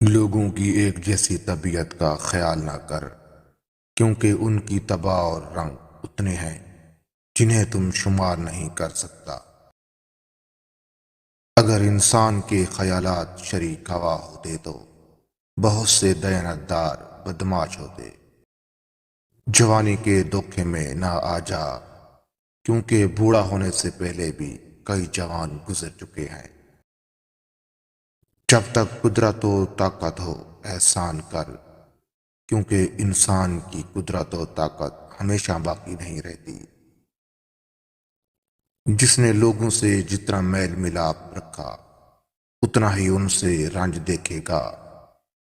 لوگوں کی ایک جیسی طبیعت کا خیال نہ کر، کیونکہ ان کی طبع اور رنگ اتنے ہیں جنہیں تم شمار نہیں کر سکتا۔ اگر انسان کے خیالات شریک ہوا ہوتے تو بہت سے دیانتدار بدمعاش ہوتے۔ جوانی کے دھوکے میں نہ آ جا، کیونکہ بوڑھا ہونے سے پہلے بھی کئی جوان گزر چکے ہیں۔ جب تک قدرت و طاقت ہو احسان کر، کیونکہ انسان کی قدرت و طاقت ہمیشہ باقی نہیں رہتی۔ جس نے لوگوں سے جتنا میل ملاپ رکھا اتنا ہی ان سے رنج دیکھے گا،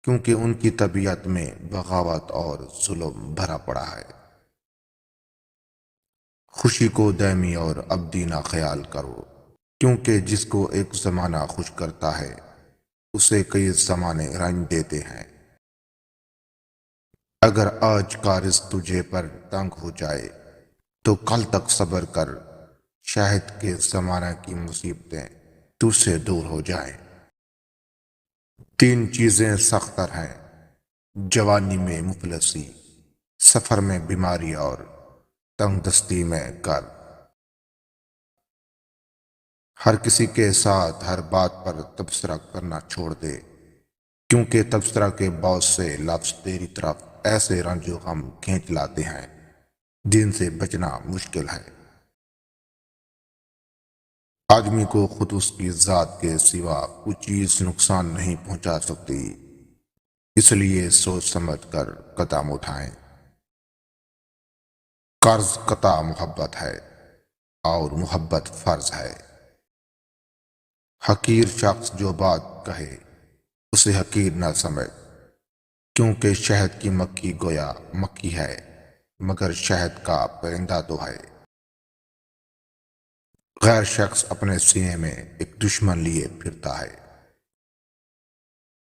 کیونکہ ان کی طبیعت میں بغاوت اور ظلم بھرا پڑا ہے۔ خوشی کو دائمی اور ابدی نہ خیال کرو، کیونکہ جس کو ایک زمانہ خوش کرتا ہے اسے کئی زمانے رنج دیتے ہیں۔ اگر آج کا رزق تجھے پر تنگ ہو جائے تو کل تک صبر کر، شاید کہ زمانہ کی مصیبتیں تجھ سے دور ہو جائیں۔ تین چیزیں سخت تر ہیں: جوانی میں مفلسی، سفر میں بیماری اور تنگ دستی میں کر۔ ہر کسی کے ساتھ ہر بات پر تبصرہ کرنا چھوڑ دے، کیونکہ تبصرہ کے بہت سے لفظ تیری طرف ایسے رنج و غم کھینچ لاتے ہیں جن سے بچنا مشکل ہے۔ آدمی کو خود اس کی ذات کے سوا کوئی چیز نقصان نہیں پہنچا سکتی، اس لیے سوچ سمجھ کر قدم اٹھائیں۔ قرض قطع محبت ہے اور محبت فرض ہے۔ حقیر شخص جو بات کہے اسے حقیر نہ سمجھ، کیونکہ شہد کی مکھی گویا مکھی ہے مگر شہد کا پرندہ تو ہے۔ غیر شخص اپنے سینے میں ایک دشمن لیے پھرتا ہے۔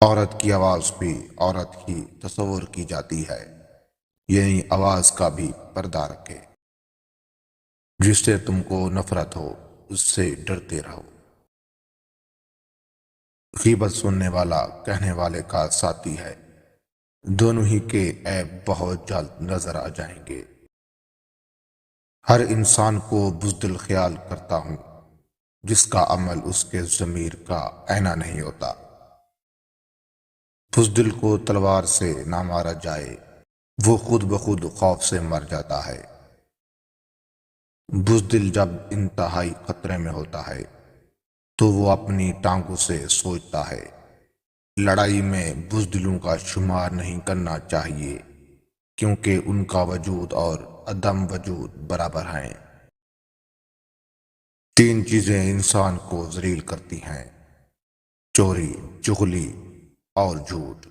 عورت کی آواز بھی عورت ہی تصور کی جاتی ہے، یعنی آواز کا بھی پردہ رکھے۔ جس سے تم کو نفرت ہو اس سے ڈرتے رہو۔ غیبت سننے والا کہنے والے کا ساتھی ہے، دونوں ہی کے عیب بہت جلد نظر آ جائیں گے۔ ہر انسان کو بزدل خیال کرتا ہوں جس کا عمل اس کے ضمیر کا آئینہ نہیں ہوتا۔ بزدل کو تلوار سے نہ مارا جائے، وہ خود بخود خوف سے مر جاتا ہے۔ بزدل جب انتہائی خطرے میں ہوتا ہے تو وہ اپنی ٹانگوں سے سوچتا ہے۔ لڑائی میں بزدلوں کا شمار نہیں کرنا چاہیے، کیونکہ ان کا وجود اور عدم وجود برابر ہیں۔ تین چیزیں انسان کو ذلیل کرتی ہیں: چوری، چغلی اور جھوٹ۔